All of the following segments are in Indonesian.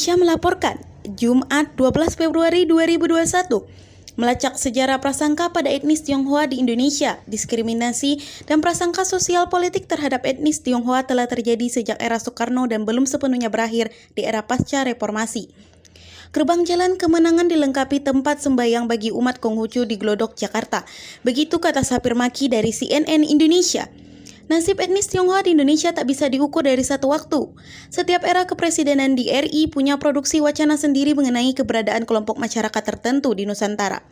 Indonesia melaporkan, Jumat 12 Februari 2021, melacak sejarah prasangka pada etnis Tionghoa di Indonesia. Diskriminasi dan prasangka sosial politik terhadap etnis Tionghoa telah terjadi sejak era Soekarno dan belum sepenuhnya berakhir di era pasca reformasi. Gerbang Jalan Kemenangan dilengkapi tempat sembahyang bagi umat Konghucu di Glodok, Jakarta. Begitu kata Sapir Maki dari CNN Indonesia. Nasib etnis Tionghoa di Indonesia tak bisa diukur dari satu waktu. Setiap era kepresidenan di RI punya produksi wacana sendiri mengenai keberadaan kelompok masyarakat tertentu di Nusantara.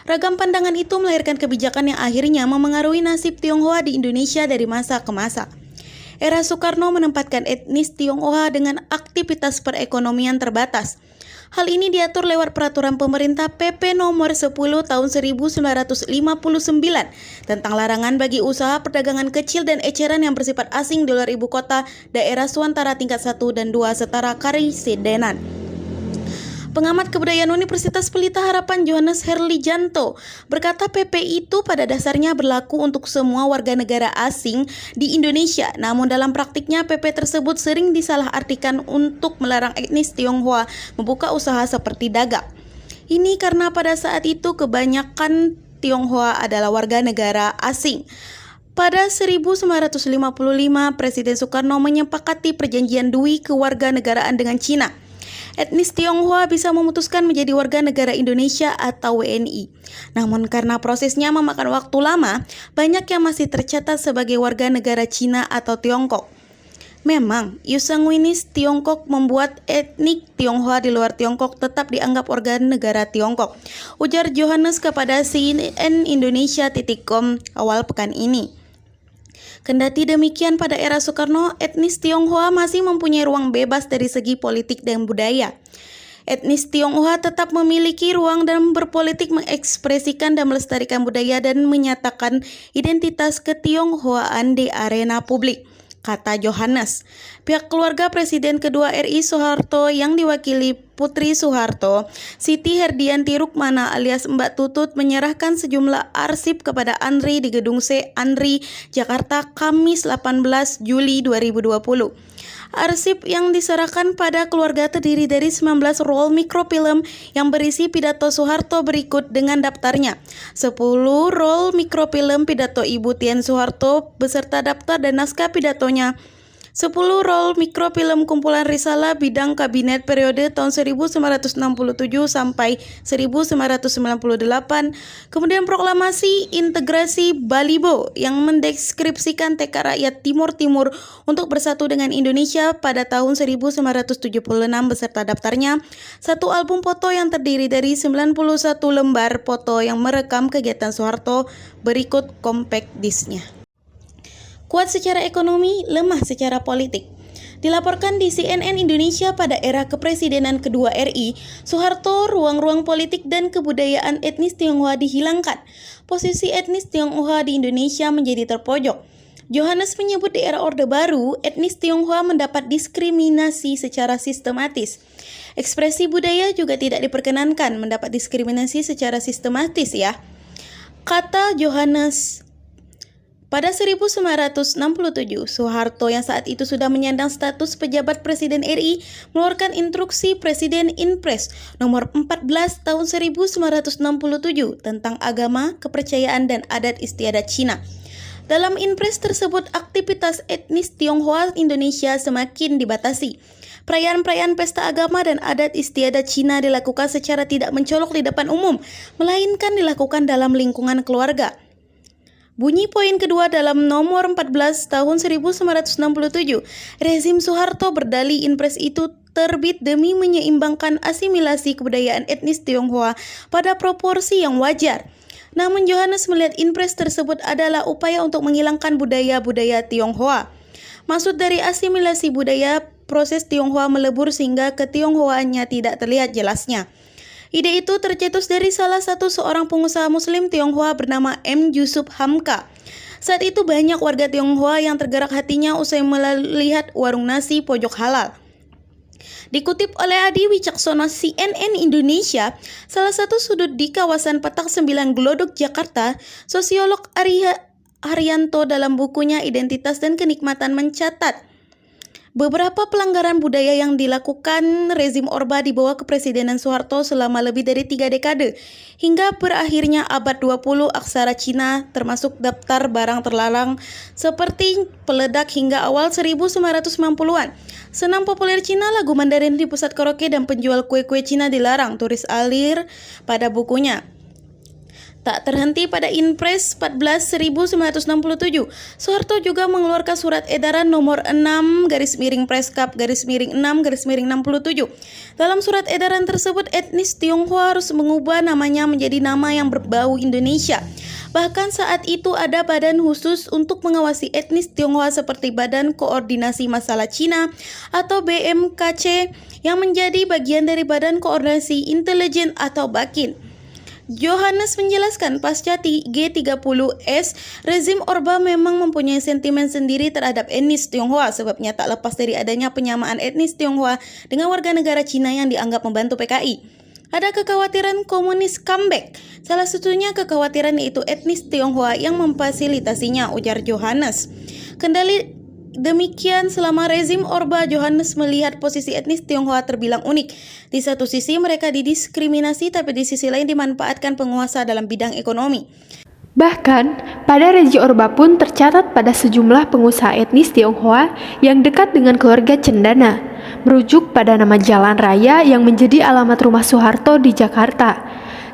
Ragam pandangan itu melahirkan kebijakan yang akhirnya memengaruhi nasib Tionghoa di Indonesia dari masa ke masa. Era Soekarno menempatkan etnis Tionghoa dengan aktivitas perekonomian terbatas. Hal ini diatur lewat peraturan pemerintah PP nomor 10 tahun 1959 tentang larangan bagi usaha perdagangan kecil dan eceran yang bersifat asing di luar ibu kota daerah Suantara tingkat 1 dan 2 setara karesidenan. Pengamat kebudayaan Universitas Pelita Harapan Johannes Herlijanto berkata PP itu pada dasarnya berlaku untuk semua warga negara asing di Indonesia. Namun dalam praktiknya PP tersebut sering disalahartikan untuk melarang etnis Tionghoa membuka usaha seperti dagang. Ini karena pada saat itu kebanyakan Tionghoa adalah warga negara asing. Pada 1955, Presiden Soekarno menyepakati perjanjian Dui kewarganegaraan dengan Cina. Etnis Tionghoa bisa memutuskan menjadi warga negara Indonesia atau WNI. Namun karena prosesnya memakan waktu lama, banyak yang masih tercatat sebagai warga negara Cina atau Tiongkok. Memang, Yusanguinis Tiongkok membuat etnik Tionghoa di luar Tiongkok tetap dianggap warga negara Tiongkok, ujar Johannes kepada CNN Indonesia.com awal pekan ini. Kendati demikian, pada era Soekarno, etnis Tionghoa masih mempunyai ruang bebas dari segi politik dan budaya. Etnis Tionghoa tetap memiliki ruang dalam berpolitik, mengekspresikan dan melestarikan budaya dan menyatakan identitas ketionghoaan di arena publik, kata Johannes. Pihak keluarga Presiden kedua RI Soeharto yang diwakili Putri Soeharto, Siti Herdianti Rukmana alias Mbak Tutut, menyerahkan sejumlah arsip kepada ANRI di Gedung C ANRI, Jakarta, Kamis 18 Juli 2020. Arsip yang diserahkan pada keluarga terdiri dari 19 roll mikrofilm yang berisi pidato Soeharto berikut dengan daftarnya. 10 roll mikrofilm pidato Ibu Tien Soeharto beserta daftar dan naskah pidatonya. 10 roll mikrofilm kumpulan risalah bidang kabinet periode tahun 1967 sampai 1998, kemudian proklamasi integrasi Balibo yang mendeskripsikan tekad rakyat Timur Timur untuk bersatu dengan Indonesia pada tahun 1976 beserta daftarnya, satu album foto yang terdiri dari 91 lembar foto yang merekam kegiatan Soeharto berikut compact disc-nya. Kuat secara ekonomi, lemah secara politik. Dilaporkan di CNN Indonesia pada era kepresidenan kedua RI, Soeharto, ruang-ruang politik dan kebudayaan etnis Tionghoa dihilangkan. Posisi etnis Tionghoa di Indonesia menjadi terpojok. Johannes menyebut di era Orde Baru, etnis Tionghoa mendapat diskriminasi secara sistematis. Ekspresi budaya juga tidak diperkenankan mendapat diskriminasi secara sistematis ya, kata Johannes. Pada 1967, Soeharto yang saat itu sudah menyandang status pejabat Presiden RI mengeluarkan instruksi Presiden Inpres nomor 14 tahun 1967 tentang agama, kepercayaan, dan adat istiadat Cina. Dalam Inpres tersebut, aktivitas etnis Tionghoa Indonesia semakin dibatasi. Perayaan-perayaan pesta agama dan adat istiadat Cina dilakukan secara tidak mencolok di depan umum, melainkan dilakukan dalam lingkungan keluarga. Bunyi poin kedua dalam nomor 14 tahun 1967, rezim Soeharto berdalih Inpres itu terbit demi menyeimbangkan asimilasi kebudayaan etnis Tionghoa pada proporsi yang wajar. Namun Johannes melihat Inpres tersebut adalah upaya untuk menghilangkan budaya-budaya Tionghoa. Maksud dari asimilasi budaya, proses Tionghoa melebur sehingga ketionghoaannya tidak terlihat jelasnya. Ide itu tercetus dari salah satu seorang pengusaha muslim Tionghoa bernama M. Yusuf Hamka. Saat itu banyak warga Tionghoa yang tergerak hatinya usai melihat warung nasi pojok halal. Dikutip oleh Adi Wicaksono CNN Indonesia, salah satu sudut di kawasan Petak 9 Glodok, Jakarta, sosiolog Haryanto dalam bukunya Identitas dan Kenikmatan mencatat Beberapa pelanggaran budaya yang dilakukan rezim Orba di bawah kepresidenan Soeharto selama lebih dari 3 dekade hingga berakhirnya abad 20 aksara Cina termasuk daftar barang terlarang seperti peledak hingga awal 1990-an. Senam populer Cina, lagu Mandarin di pusat karaoke dan penjual kue-kue Cina dilarang, tulis Alir pada bukunya. Tak terhenti pada Inpres 14 1967, Soeharto juga mengeluarkan surat edaran nomor 6/Preskap/6/67. Dalam surat edaran tersebut, etnis Tionghoa harus mengubah namanya menjadi nama yang berbau Indonesia. Bahkan saat itu ada badan khusus untuk mengawasi etnis Tionghoa seperti Badan Koordinasi Masalah Cina atau BMKC yang menjadi bagian dari Badan Koordinasi Intelijen atau BAKIN. Johannes menjelaskan pasca G30S, rezim Orba memang mempunyai sentimen sendiri terhadap etnis Tionghoa, sebabnya tak lepas dari adanya penyamaan etnis Tionghoa dengan warga negara Cina yang dianggap membantu PKI. Ada kekhawatiran komunis comeback, salah satunya kekhawatiran yaitu etnis Tionghoa yang memfasilitasinya, ujar Johannes. Kendali demikian selama rezim Orba, Johannes melihat posisi etnis Tionghoa terbilang unik. Di satu sisi mereka didiskriminasi, tapi di sisi lain dimanfaatkan penguasa dalam bidang ekonomi. Bahkan, pada rezim Orba pun tercatat pada sejumlah pengusaha etnis Tionghoa yang dekat dengan keluarga Cendana, merujuk pada nama jalan raya yang menjadi alamat rumah Soeharto di Jakarta.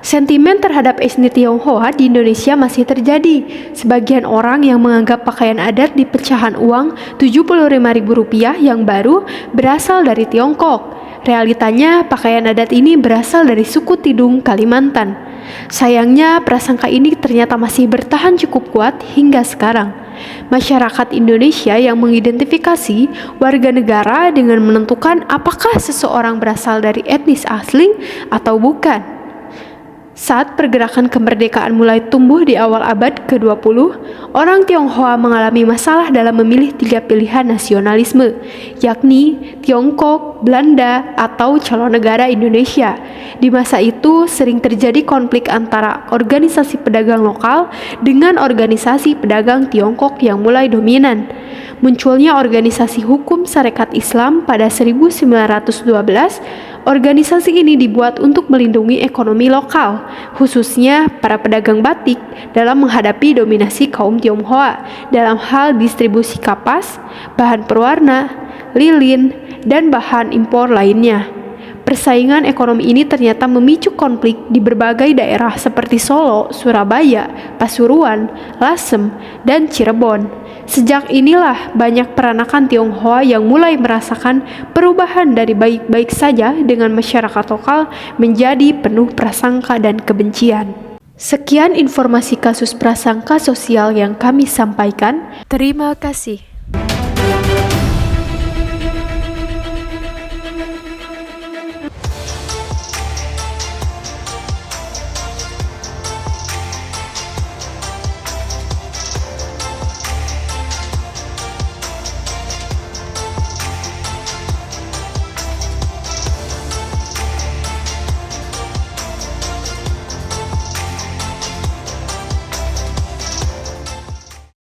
Sentimen terhadap etnis Tionghoa di Indonesia masih terjadi. Sebagian orang yang menganggap pakaian adat di pecahan uang Rp75.000 yang baru berasal dari Tiongkok. Realitanya, pakaian adat ini berasal dari suku Tidung, Kalimantan. Sayangnya, prasangka ini ternyata masih bertahan cukup kuat hingga sekarang. Masyarakat Indonesia yang mengidentifikasi warga negara dengan menentukan apakah seseorang berasal dari etnis asli atau bukan. Saat pergerakan kemerdekaan mulai tumbuh di awal abad ke-20, orang Tionghoa mengalami masalah dalam memilih 3 pilihan nasionalisme, yakni Tiongkok, Belanda, atau calon negara Indonesia. Di masa itu sering terjadi konflik antara organisasi pedagang lokal dengan organisasi pedagang Tiongkok yang mulai dominan. Munculnya organisasi hukum Sarekat Islam pada 1912. Organisasi ini dibuat untuk melindungi ekonomi lokal, khususnya para pedagang batik dalam menghadapi dominasi kaum Tionghoa dalam hal distribusi kapas, bahan perwarna, lilin, dan bahan impor lainnya. Persaingan ekonomi ini ternyata memicu konflik di berbagai daerah seperti Solo, Surabaya, Pasuruan, Lasem, dan Cirebon. Sejak inilah banyak peranakan Tionghoa yang mulai merasakan perubahan dari baik-baik saja dengan masyarakat lokal menjadi penuh prasangka dan kebencian. Sekian informasi kasus prasangka sosial yang kami sampaikan. Terima kasih.